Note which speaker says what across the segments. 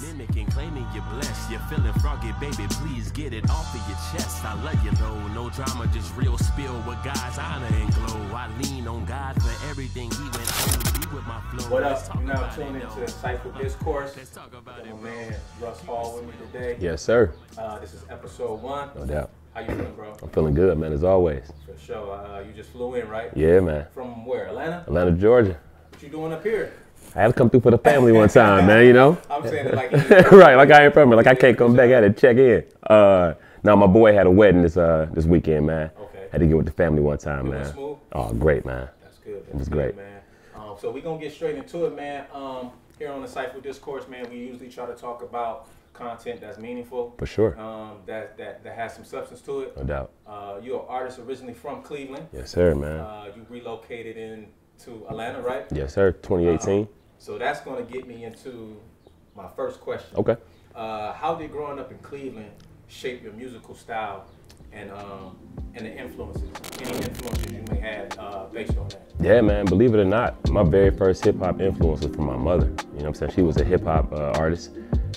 Speaker 1: Mimicking, claiming you're blessed. You're feeling froggy, baby. Please get it off of your chest. I love you though. No drama, just real spill with God's honor and glow. I lean on God for everything He went through. Be with my flow.
Speaker 2: What up? You're now tuning into Insightful Discourse. My man Russ Hall with me today.
Speaker 3: Yes, sir.
Speaker 2: This is episode 1.
Speaker 3: No doubt.
Speaker 2: How you feeling, bro?
Speaker 3: I'm feeling good, man, as always.
Speaker 2: For sure. You just flew in, right?
Speaker 3: Yeah, man.
Speaker 2: From where? Atlanta?
Speaker 3: Atlanta, Georgia.
Speaker 2: What you doing up here?
Speaker 3: I had to come through for the family one time, man, you know?
Speaker 2: I'm saying it like
Speaker 3: right, like I ain't from it. Like I can't come back. I had to check in. Now my boy had a wedding this weekend, man.
Speaker 2: Okay.
Speaker 3: Had to get with the family one time,
Speaker 2: It
Speaker 3: man.
Speaker 2: went smooth?
Speaker 3: Oh, great, man.
Speaker 2: That's good.
Speaker 3: It was great,
Speaker 2: man. So we're gonna get straight into it, man. Here on Insightful Discourse, man, we usually try to talk about content that's meaningful.
Speaker 3: For sure.
Speaker 2: That has some substance to it.
Speaker 3: No doubt.
Speaker 2: You're an artist originally from Cleveland.
Speaker 3: Yes, sir, man.
Speaker 2: You relocated into Atlanta, right?
Speaker 3: Yes, sir. 2018.
Speaker 2: So that's going to get me into my first question.
Speaker 3: Okay.
Speaker 2: How did growing up in Cleveland shape your musical style and the influences? Any influences you may have based on that?
Speaker 3: Yeah, man. Believe it or not, my very first hip hop influence was from my mother. You know what I'm saying? She was a hip hop artist.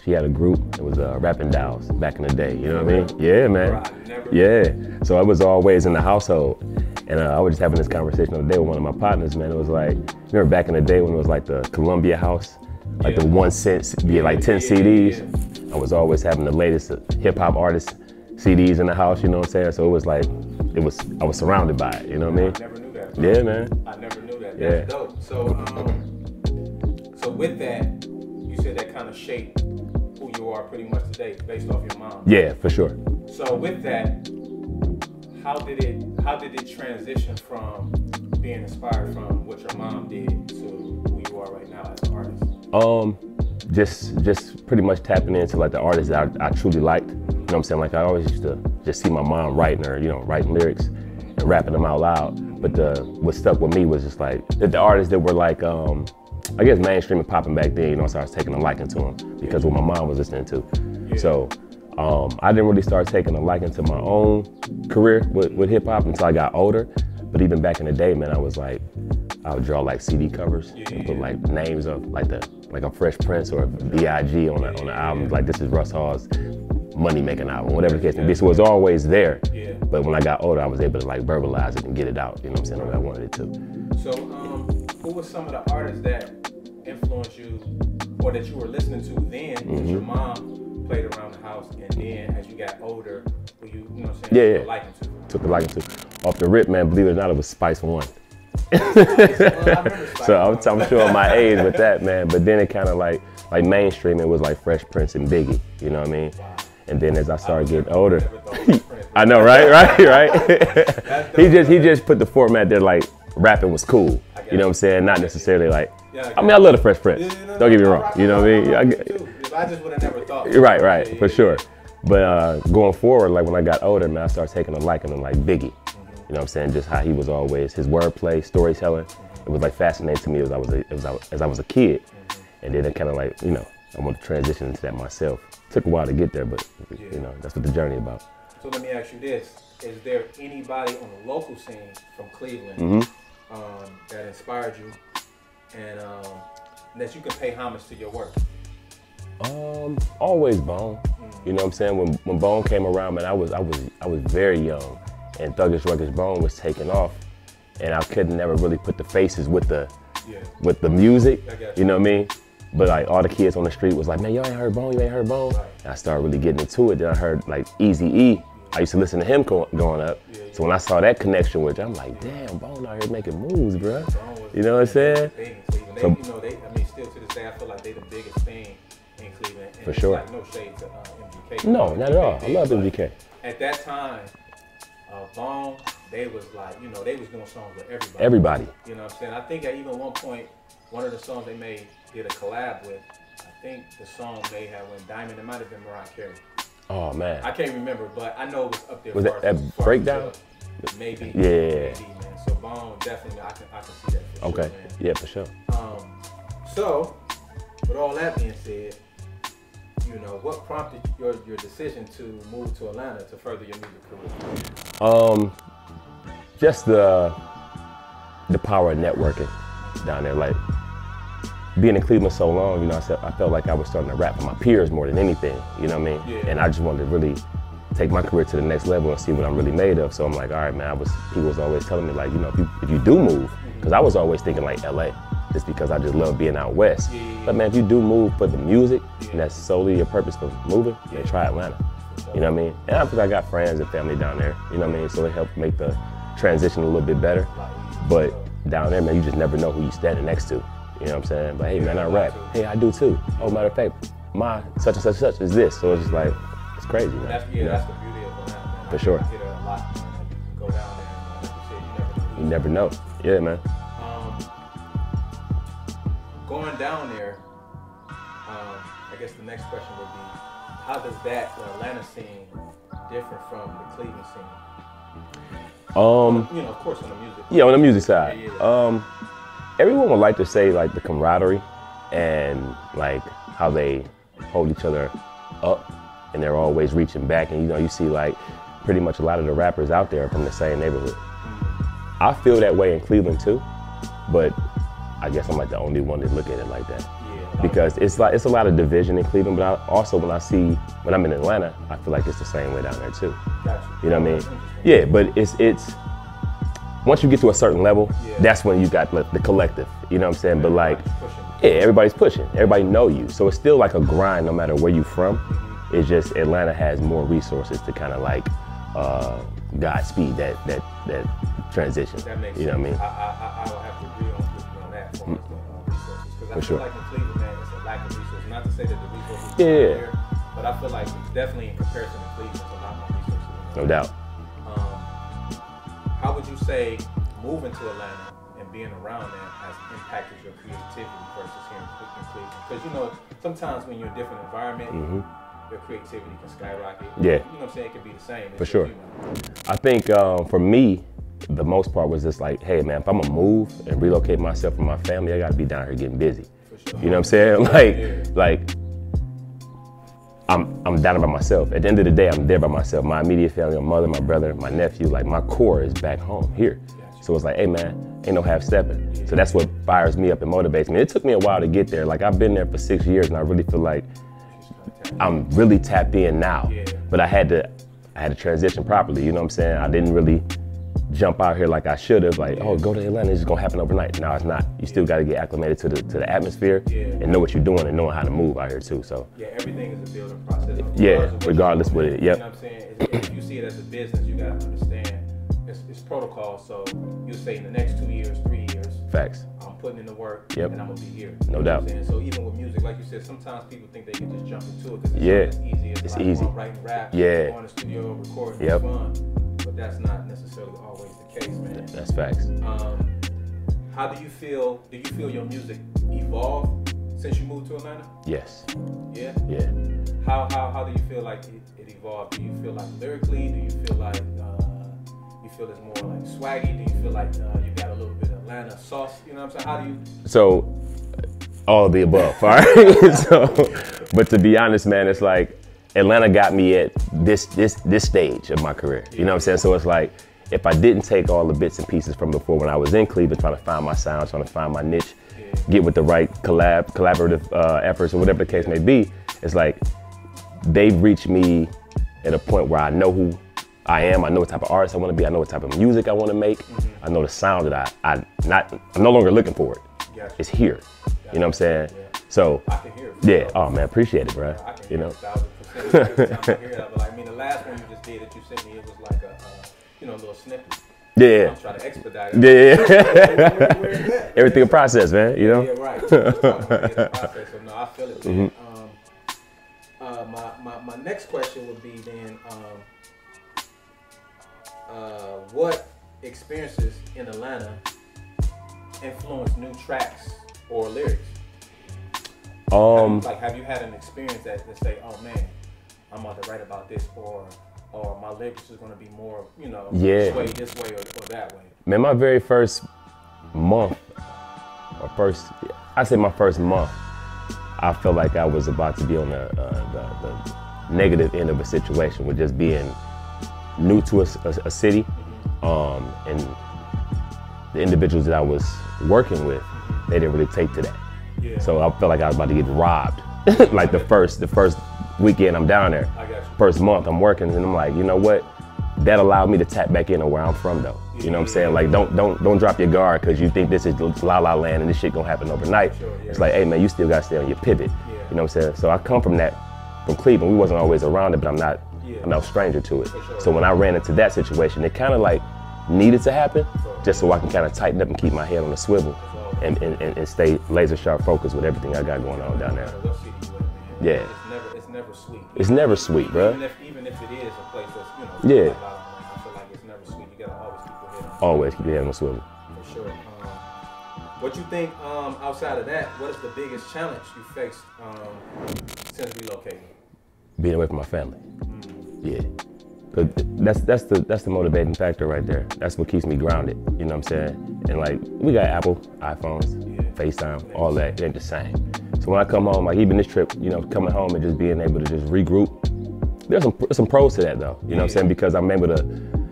Speaker 3: She had a group. It was Rapping Dolls back in the day. You know what I mean? Yeah, man. Yeah. So I was always in the household. And I was just having this conversation the other day with one of my partners, man. It was like, remember back in the day when it was like the Columbia House? Like the 1 cent, be like 10 CDs. I was always having the latest hip hop artist CDs in the house, you know what I'm saying? So it was like, I was surrounded by it, you know what I mean?
Speaker 2: I never knew that.
Speaker 3: Yeah, man.
Speaker 2: I never knew that.
Speaker 3: Yeah.
Speaker 2: That's dope. So with that, you said that kind of shaped who you are pretty much today based off your mom.
Speaker 3: Yeah, for sure.
Speaker 2: So with that, how did it transition from being inspired from what your mom did to who you are right now as an artist?
Speaker 3: Just pretty much tapping into like the artists that I truly liked. You know what I'm saying? Like I always used to just see my mom writing her, you know, writing lyrics and rapping them out loud. But what stuck with me was just like the artists that were like, I guess mainstream and popping back then, you know, so I was taking a liking to them because what my mom was listening to.
Speaker 2: Yeah.
Speaker 3: So I didn't really start taking a liking to my own career with hip hop until I got older. But even back in the day, man, I would draw like CD covers and put like names of like a Fresh Prince or B.I.G. on the album. Like this is Russ Hall's money making album, whatever the case may be. So it was always there.
Speaker 2: Yeah.
Speaker 3: But when I got older, I was able to like verbalize it and get it out. You know what I'm saying? The way I wanted it to.
Speaker 2: So who were some of the artists that influenced you or that you were listening to then? Because your mom played around the house, and then as you got older, who you know what I'm saying?
Speaker 3: Yeah.
Speaker 2: Liking to.
Speaker 3: Took a liking to. Off the rip, man, believe it or not, it was Spice One. So I'm showing my age with that, man. But then it kind of like mainstream, it was like Fresh Prince and Biggie, you know what I mean? Wow. And then as I started getting older, I know, right? He just put the format there like rapping was cool, you know what I'm saying? Not necessarily like, I mean, I love the Fresh Prince, don't get me wrong, you know what I mean?
Speaker 2: I just would have never thought.
Speaker 3: Right, for sure. But going forward, like when I got older, man, I started taking a liking to like Biggie. You know what I'm saying? Just how he was always, his wordplay, storytelling. It was like fascinating to me as I was a kid. And then it kind of like, you know, I want to transition into that myself. Took a while to get there, but you know, that's what the journey about.
Speaker 2: So let me ask you this. Is there anybody on the local scene from Cleveland that inspired you and that you can pay homage to your work?
Speaker 3: Always Bone. You know what I'm saying? When Bone came around, man, I was very young. And Thuggish Ruggish Bone was taking off, and I couldn't never really put the faces with the music, you know what I mean? But like all the kids on the street was like, man, you ain't heard Bone, you ain't heard Bone.
Speaker 2: Right.
Speaker 3: And I started really getting into it. Then I heard like Eazy-E. I used to listen to him growing up. So when I saw that connection with you, I'm like, damn, Bone out here making moves, bro. You know what I'm saying?
Speaker 2: So you know, I mean, still to this day, I feel like they the biggest thing in Cleveland. And
Speaker 3: for sure.
Speaker 2: It's like no shade to MGK.
Speaker 3: No, not at all. I love MGK.
Speaker 2: At that time, Bone, they was like, you know, they was doing songs with everybody.
Speaker 3: Everybody.
Speaker 2: You know what I'm saying? I think at even one point, one of the songs they did a collab with, I think the song they had went Diamond, it might have been Mariah Carey.
Speaker 3: Oh man.
Speaker 2: I can't remember, but I know it was up there.
Speaker 3: Was that Breakdown?
Speaker 2: Maybe.
Speaker 3: Yeah.
Speaker 2: Maybe, man. So Bone, definitely, I can see that for
Speaker 3: okay.
Speaker 2: Sure, man.
Speaker 3: Yeah, for sure.
Speaker 2: So, with all that being said, you know, what prompted your decision to move to Atlanta to further your music career?
Speaker 3: Just the power of networking down there. Like being in Cleveland so long, you know, I felt like I was starting to rap for my peers more than anything, you know what I mean?
Speaker 2: Yeah.
Speaker 3: And I just wanted to really take my career to the next level and see what I'm really made of. So I'm like, all right, man, people was always telling me like, you know, if you do move, because I was always thinking like LA, just because I just love being out west. But man, if you do move for the music, and that's solely your purpose for moving, then try Atlanta. You know what I mean? And I think I got friends and family down there, you know what I mean? So it helped make the transition a little bit better. But down there, man, you just never know who you're standing next to. You know what I'm saying? But hey, man, I rap. Hey, I do too. Oh, matter of fact, my such and such and such is this. So it's just like, it's crazy, man.
Speaker 2: That's the beauty of Atlanta, man.
Speaker 3: For sure.
Speaker 2: I hear that a lot, man. Like, you can go down there and like you said,
Speaker 3: you never know. Yeah, man.
Speaker 2: Going down there, I guess the next question would be, how does the Atlanta scene differ from the Cleveland scene? You know, of course, on the music.
Speaker 3: Yeah, on the music side.
Speaker 2: Yeah.
Speaker 3: Everyone would like to say like the camaraderie and like how they hold each other up and they're always reaching back. And you know, you see like pretty much a lot of the rappers out there are from the same neighborhood. I feel that way in Cleveland too, but I guess I'm like the only one that look at it like that. Yeah, because it's a lot of division in Cleveland, but when I'm in Atlanta, I feel like it's the same way down there too.
Speaker 2: Gotcha.
Speaker 3: You know what I mean? Yeah, but it's once you get to a certain level, that's when you got the collective. You know what I'm saying? But like, yeah, everybody's pushing. Everybody know you, so it's still like a grind no matter where you from. It's just Atlanta has more resources to kind of like Godspeed that transition.
Speaker 2: That makes
Speaker 3: you know
Speaker 2: sense.
Speaker 3: what I mean?
Speaker 2: I will have to agree on that as far as the resources, because I feel like in Cleveland, man, it's a lack of resources. Not to say that the resources are there, but I feel like definitely in comparison to Cleveland, it's a lot more resources.
Speaker 3: No doubt.
Speaker 2: How would you say moving to Atlanta and being around that has impacted your creativity versus here in Cleveland? Because you know, sometimes when you're in a different environment, your creativity can skyrocket.
Speaker 3: Yeah.
Speaker 2: You know what I'm saying? It could be the same.
Speaker 3: For sure. I think for me, the most part was just like, hey man, if I'm gonna move and relocate myself and my family, I gotta be down here getting busy.
Speaker 2: For sure.
Speaker 3: You know what I'm saying? Like I'm down by myself. At the end of the day, I'm there by myself. My immediate family, my mother, my brother, my nephew, like my core is back home here. So it's like, hey man, ain't no half stepping. So that's what fires me up and motivates me. It took me a while to get there. Like I've been there for 6 years and I really feel like I'm really tapped in now. But I had to transition properly, you know what I'm saying? I didn't really jump out here like I should have, like, oh, go to Atlanta, it's just gonna happen overnight. No, it's not. You still gotta get acclimated to the atmosphere and know what you're doing and knowing how to move out here too, so.
Speaker 2: Yeah, everything is a building process.
Speaker 3: Regardless of what it is,
Speaker 2: You know what I'm saying? If you see it as a business, you gotta understand it's protocol, so you say in the next 2 years, 3 years,
Speaker 3: facts.
Speaker 2: I'm putting in the work
Speaker 3: Yep.
Speaker 2: and I'm gonna be here.
Speaker 3: No doubt.
Speaker 2: So even with music, like you said, sometimes people think they can just jump into it because
Speaker 3: Yeah.
Speaker 2: it's not as easy as
Speaker 3: It's
Speaker 2: like
Speaker 3: easy.
Speaker 2: writing rap,
Speaker 3: Yeah.
Speaker 2: going to the studio, recording,
Speaker 3: Yep.
Speaker 2: it's fun. But that's not necessarily always the case, man.
Speaker 3: That's facts.
Speaker 2: How do you feel your music evolved since you moved to Atlanta?
Speaker 3: Yes.
Speaker 2: Yeah?
Speaker 3: Yeah.
Speaker 2: How do you feel like it evolved? Do you feel like lyrically? Do you feel like you feel it's more like swaggy? Do you feel like you got a little bit of Atlanta sauce? You know what I'm saying? How do you?
Speaker 3: So, all of the above, all right? But to be honest, man, it's like Atlanta got me at this stage of my career. You know what I'm saying? So it's like, if I didn't take all the bits and pieces from before when I was in Cleveland, trying to find my sound, trying to find my niche, get with the right collaborative efforts or whatever the case may be, it's like they've reached me at a point where I know who I am, I know what type of artist I want to be, I know what type of music I want to make, I know the sound that I'm no longer looking for it. It's here. You know what I'm saying? So,
Speaker 2: I can hear it.
Speaker 3: Yeah, oh man, appreciate it, bro.
Speaker 2: I can
Speaker 3: you
Speaker 2: hear
Speaker 3: know?
Speaker 2: 1000%. Every time I hear that, but like, I mean, the last one you just did that you sent me, it was like a, a little snippet.
Speaker 3: Yeah.
Speaker 2: I'm trying to expedite it.
Speaker 3: Yeah. Everything a process, man, you know?
Speaker 2: Yeah, right. It's a process, so no, I feel it, man. My next question would be then, what experiences in Atlanta influence new tracks or lyrics? Have you had an experience that say, oh man, I'm about to write about this, or my lyrics is going to be more, sway this way or that way?
Speaker 3: Man, my very first month, I say my first month, I felt like I was about to be on the negative end of a situation with just being new to a city, and the individuals that I was working with, they didn't really take to that.
Speaker 2: Yeah.
Speaker 3: So I felt like I was about to get robbed. Like the first weekend I'm down there.
Speaker 2: I got you.
Speaker 3: First month I'm working, and I'm like, you know what? That allowed me to tap back into where I'm from, though. You know what I'm saying? Like, don't drop your guard because you think this is la la land and this shit gonna happen overnight.
Speaker 2: Sure, yeah.
Speaker 3: It's like, hey man, you still gotta stay on your pivot. You know what I'm saying? So I come from Cleveland. We wasn't always around it, but I'm no stranger to it.
Speaker 2: Sure.
Speaker 3: So when I ran into that situation, it kind of like needed to happen just so I can kind of tighten up and keep my head on the swivel and stay laser sharp focused with everything I got going on down there. Yeah.
Speaker 2: It's never sweet.
Speaker 3: It's never sweet, bro.
Speaker 2: Even if it is a place that's,
Speaker 3: Yeah.
Speaker 2: like, I feel like it's never sweet. You gotta
Speaker 3: Always keep your head on the swivel.
Speaker 2: For sure. What you think outside of that? What is the biggest challenge you faced since relocating?
Speaker 3: Being away from my family. Yeah. Cause that's the motivating factor right there. That's what keeps me grounded. You know what I'm saying? And like we got Apple, iPhones, FaceTime, all that. It ain't the same. So when I come home, like even this trip, coming home and just being able to just regroup. There's some pros to that though. You know what I'm saying? Because I'm able to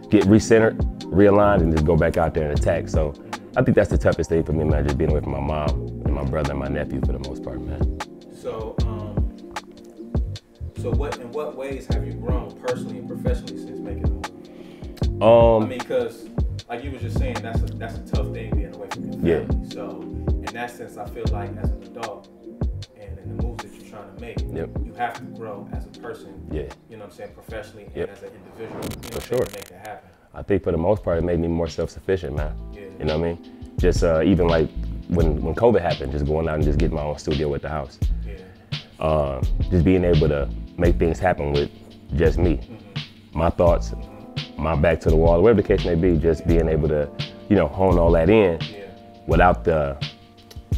Speaker 3: get recentered, realigned, and just go back out there and attack. So I think that's the toughest thing for me, man, just being away from my mom and my brother and my nephew for the most part, man.
Speaker 2: So, in what ways have you grown personally and professionally since making the move? I mean, because like you was just saying, that's a tough thing being away from your family.
Speaker 3: Yeah.
Speaker 2: So in that sense, I feel like as an adult and in the moves that you're trying to make, you have to grow as a person.
Speaker 3: Yeah.
Speaker 2: You know what I'm saying, professionally and as an individual.
Speaker 3: For sure.
Speaker 2: To make that happen.
Speaker 3: I think for the most part, it made me more self-sufficient, man.
Speaker 2: Yeah.
Speaker 3: You know what I mean? Just even like when COVID happened, just going out and just getting my own studio at the house.
Speaker 2: Yeah.
Speaker 3: Just being able to make things happen with just me. My thoughts, my back to the wall, whatever the case may be, just being able to, hone all that in without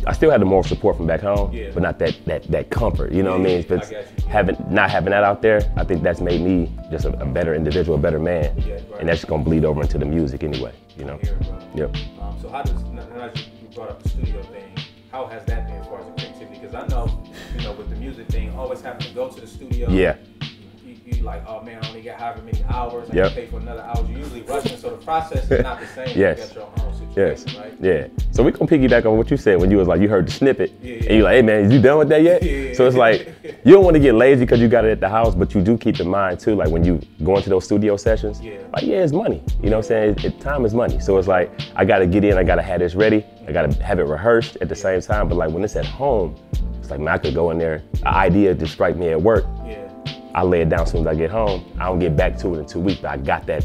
Speaker 3: I still had the moral support from back home, but not that comfort, you know what I mean? But not having that out there, I think that's made me just a better individual, a better man. And that's gonna bleed over into the music anyway, Yep.
Speaker 2: So how does, now that you brought up the studio thing, how has that been as far as the creativity? Because I know, with the music thing, always having to go to the studio.
Speaker 3: Yeah.
Speaker 2: You like, oh man, I only got however many hours, I can pay for another hour. You're usually rushing, so the process is not the same.
Speaker 3: Yes.
Speaker 2: You got your own situation, right?
Speaker 3: Yeah. So we gonna piggyback on what you said when you was like, you heard the snippet, and you're like, hey man, is you done with that yet? So it's like, you don't want to get lazy because you got it at the house, but you do keep in mind too, like when you go into those studio sessions, like it's money. You know what I'm saying? Time is money. So it's like, I gotta get in, I gotta have this ready, I gotta have it rehearsed at the same time. But like when it's at home, it's like, man, I could go in there, an idea just strike me at work. I lay it down as soon as I get home. I don't get back to it in 2 weeks, but I got that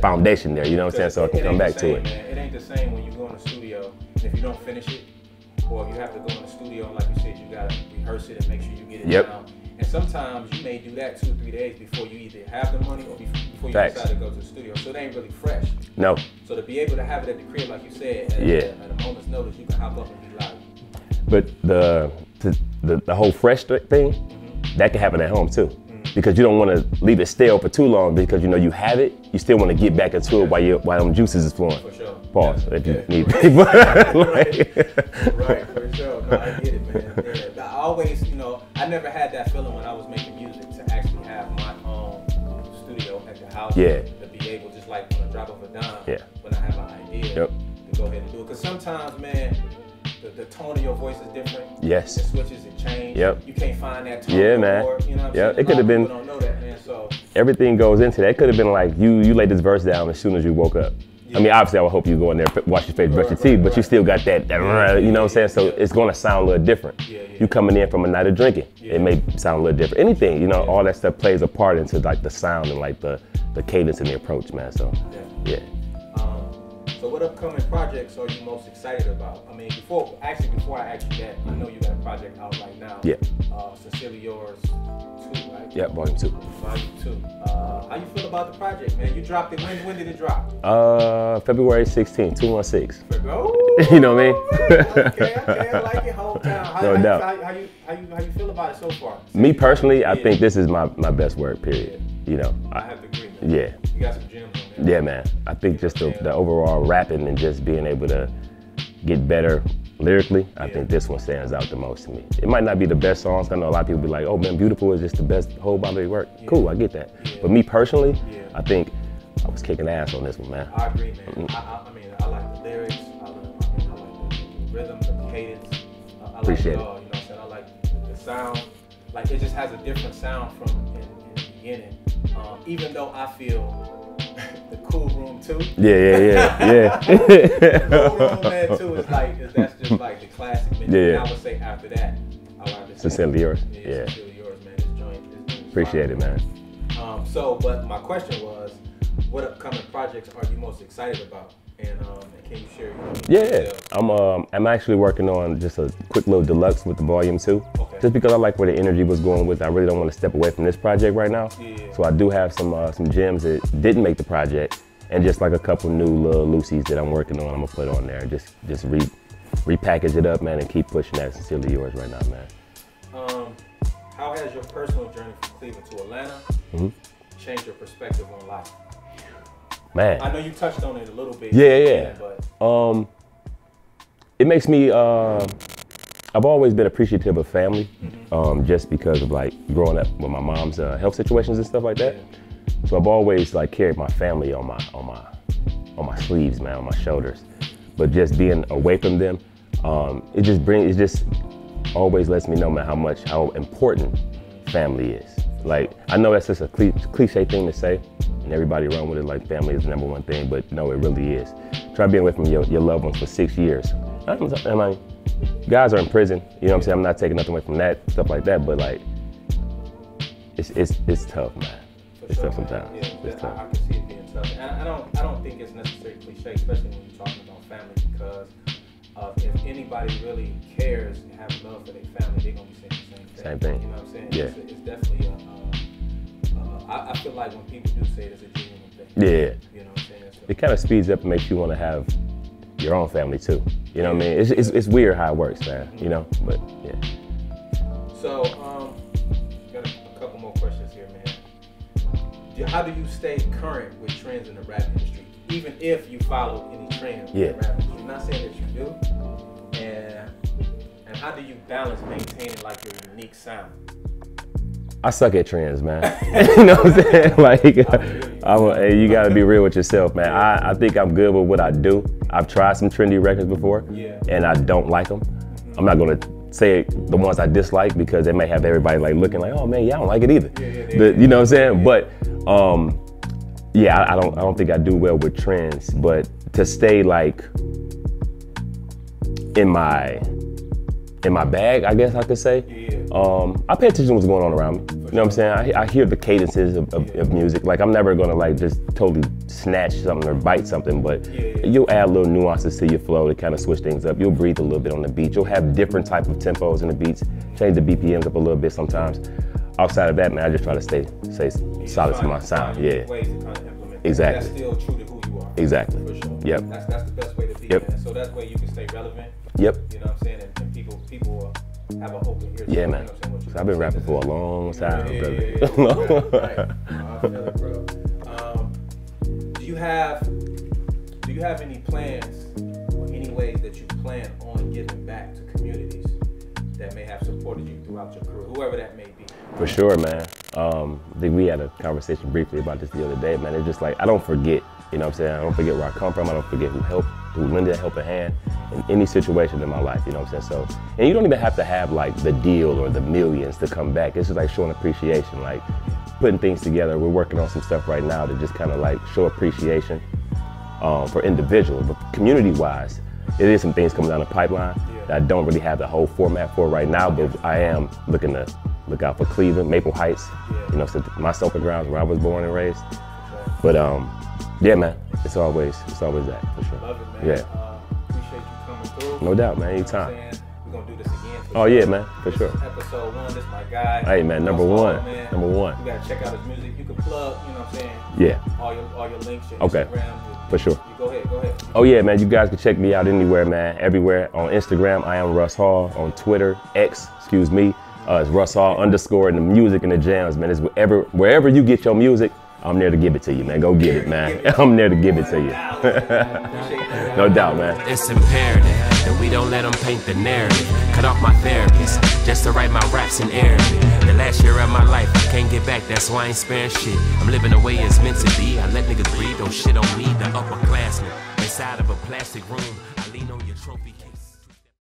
Speaker 3: foundation there, you know what I'm saying? So I can come back to it.
Speaker 2: Man. It ain't the same when you go in the studio, and if you don't finish it, or if you have to go in the studio, and like you said, you gotta rehearse it and make sure you get it down. And sometimes you may do that 2 or 3 days before you either have the money or before you decide to go to the studio. So it ain't really fresh.
Speaker 3: No.
Speaker 2: So to be able to have it at the crib, like you said, at a moment's notice, you can hop up and be live.
Speaker 3: But the whole fresh thing, that can happen at home too. Because you don't want to leave it stale for too long because you have it, you still want to get back into it while them juices is flowing.
Speaker 2: For sure.
Speaker 3: Pause if you need
Speaker 2: Right, for sure. No, I get it, man. Yeah. I always, I never had that feeling when I was making music to actually have my own studio at the house. To be able, just like on a drop of a dime, when I have an idea, to go ahead and do it. Because sometimes, man, the tone of your voice is different.
Speaker 3: Yes.
Speaker 2: The switches, it change.
Speaker 3: Yep.
Speaker 2: You can't find that tone.
Speaker 3: Yeah, man.
Speaker 2: Or, you know what I'm saying?
Speaker 3: It could have been.
Speaker 2: People don't know that, man. So
Speaker 3: everything goes into that. It could have been like you laid this verse down as soon as you woke up. I mean, obviously, I would hope you go in there, wash your face, brush your teeth, but you still got that, you know what I'm saying? So it's going to sound a little different. You coming in from a night of drinking, it may sound a little different. Anything, all that stuff plays a part into like the sound and like the cadence and the approach, man. So, yeah.
Speaker 2: So what upcoming projects are you most excited about? I mean, before I ask you that, I know you got a project out right now. Sincerely Yours 2, right?
Speaker 3: Yeah, Volume 2.
Speaker 2: Volume 2. How you feel about the project, man? You dropped it, when did it drop?
Speaker 3: February 16th, 216.
Speaker 2: Oh,
Speaker 3: you know what I mean?
Speaker 2: okay, I like it, hometown.
Speaker 3: No doubt.
Speaker 2: How you feel about it so far?
Speaker 3: Me personally, I think this is my best work, period.
Speaker 2: I have to agree, man.
Speaker 3: Yeah.
Speaker 2: You got some gems on there.
Speaker 3: Yeah, man. I think just the overall rapping and just being able to get better lyrically, I think this one stands out the most to me. It might not be the best songs. I know a lot of people be like, oh man, Beautiful is just the best whole body work. Cool, I get that. But me personally, I think I was kicking ass on this one, man.
Speaker 2: I agree, man. I mean, I like the lyrics. I like the rhythm, the cadence.
Speaker 3: Appreciate it.
Speaker 2: You know what I'm saying? I like the sound. Like it just has a different sound from in the beginning. Even though I feel the Cool Room 2.
Speaker 3: Yeah.
Speaker 2: Cool Room Man 2 is that's just like the classic. Man.
Speaker 3: Yeah.
Speaker 2: And I would say after that, I like to
Speaker 3: Sincerely yours.
Speaker 2: Yeah. Sincerely yours, man. This joint.
Speaker 3: Appreciate it, man.
Speaker 2: But my question was, what upcoming projects are you most excited about? And can you share your
Speaker 3: I'm actually working on just a quick little deluxe with the volume 2.
Speaker 2: Okay.
Speaker 3: Just because I like where the energy was going with. I really don't want to step away from this project right now.
Speaker 2: Yeah.
Speaker 3: So I do have some gems that didn't make the project, and just like a couple new little loosies that I'm working on. I'm gonna put on there. Just repackage it up, man, and keep pushing that. Sincerely yours right now, man.
Speaker 2: How has your personal journey from Cleveland to Atlanta changed your perspective on life?
Speaker 3: Man,
Speaker 2: I know you touched on it a little bit.
Speaker 3: Yeah.
Speaker 2: But
Speaker 3: it makes me. I've always been appreciative of family, just because of like growing up with my mom's health situations and stuff like that. Yeah. So I've always like carried my family on my sleeves, man, on my shoulders. But just being away from them, it just always lets me know, man, how important family is. Like, I know that's just a cliche thing to say, and everybody run with it like family is the number one thing, but no, it really is. Try being away from your loved ones for 6 years. I mean, guys are in prison, you know what I'm saying? I'm not taking nothing away from that, stuff like that, but like, it's tough, man. It's tough sometimes.
Speaker 2: Yeah,
Speaker 3: it's tough.
Speaker 2: I can see it being tough. And I don't think it's necessarily cliche, especially when you're talking about family, because if anybody really cares and have love for their family, they're gonna be saying the same thing.
Speaker 3: Same thing.
Speaker 2: You know what I'm saying?
Speaker 3: Yeah.
Speaker 2: It's definitely I feel like when people do say it, it's a genuine thing.
Speaker 3: Yeah.
Speaker 2: You know what I'm saying? So,
Speaker 3: it kind of speeds up and makes you want to have your own family too. You know what I mean? It's weird how it works, man. You know, but yeah.
Speaker 2: So, got a couple more questions here, man. How do you stay current with trends in the rap industry, even if you follow any trends in the rap industry? I'm not saying that you do. And how do you balance maintaining like your unique sound?
Speaker 3: I suck at trends, man. You know what I'm saying? Like, hey, you gotta be real with yourself, man. I think I'm good with what I do. I've tried some trendy records before, and I don't like them. I'm not gonna say the ones I dislike because they may have everybody like looking like, oh man, yeah, I don't like it either. You know what I'm saying? But yeah, I don't think I do well with trends. But to stay like in my bag, I guess I could say. I pay attention to what's going on around me. You know what I'm saying? I hear the cadences of music. Like, I'm never gonna like just totally snatch something or bite something, but you'll add little nuances to your flow to kind of switch things up. You'll breathe a little bit on the beat. You'll have different type of tempos in the beats, change the BPMs up a little bit sometimes. Outside of that, man, I just try to stay solid to my sound. Yeah.
Speaker 2: Ways to kind of implement
Speaker 3: exactly.
Speaker 2: That's still true to who you are.
Speaker 3: Exactly.
Speaker 2: For sure.
Speaker 3: Yep.
Speaker 2: That's the best way to be, man. So that way you can stay relevant.
Speaker 3: Yep.
Speaker 2: You know what I'm saying? And people have a hope in here.
Speaker 3: Yeah, man.
Speaker 2: You know
Speaker 3: I've been rapping for a long time, brother.
Speaker 2: Right. I feel it, bro. Do you have any plans or any ways that you plan on giving back to communities that may have supported you throughout your career, whoever that may be?
Speaker 3: For sure, man. I think we had a conversation briefly about this the other day, man. It's just like, I don't forget, you know what I'm saying? I don't forget where I come from. I don't forget who lended a helping hand in any situation in my life, you know what I'm saying? So, and you don't even have to have like the deal or the millions to come back. It's just like showing appreciation, like putting things together. We're working on some stuff right now to just kind of like show appreciation for individuals, but community-wise, it is some things coming down the pipeline that I don't really have the whole format for right now, but I am looking to look out for Cleveland, Maple Heights, you know, so my stomping grounds where I was born and raised. But yeah, man, it's always that, for sure.
Speaker 2: Love it, man.
Speaker 3: Yeah.
Speaker 2: Appreciate you coming through.
Speaker 3: No doubt, man,
Speaker 2: You know
Speaker 3: anytime.
Speaker 2: what I'm saying? We're gonna do this again.
Speaker 3: Oh yeah, man, for sure.
Speaker 2: Episode 1, this is my guy.
Speaker 3: Hey man, number
Speaker 2: Russ Hall,
Speaker 3: one.
Speaker 2: man.
Speaker 3: Number one.
Speaker 2: You gotta check out his music. You can plug, you know what I'm saying?
Speaker 3: Yeah.
Speaker 2: All your links, your
Speaker 3: Okay.
Speaker 2: Instagram.
Speaker 3: For sure.
Speaker 2: You go ahead.
Speaker 3: Oh yeah, man, you guys can check me out anywhere, man, everywhere. On Instagram, I am Russ Hall. On Twitter, X, excuse me, it's Russ Hall _ and the music and the jams, man. It's wherever you get your music, I'm there to give it to you, man. Go get it, man. I'm there to give it to you. No doubt, man.
Speaker 1: It's imperative that we don't let them paint the narrative. Cut off my therapist just to write my raps in Arabic. The last year of my life, I can't get back, that's why I ain't sparing shit. I'm living the way it's meant to be. I let niggas breathe, don't shit on me, the upperclassmen. Inside of a plastic room, I lean on your trophy.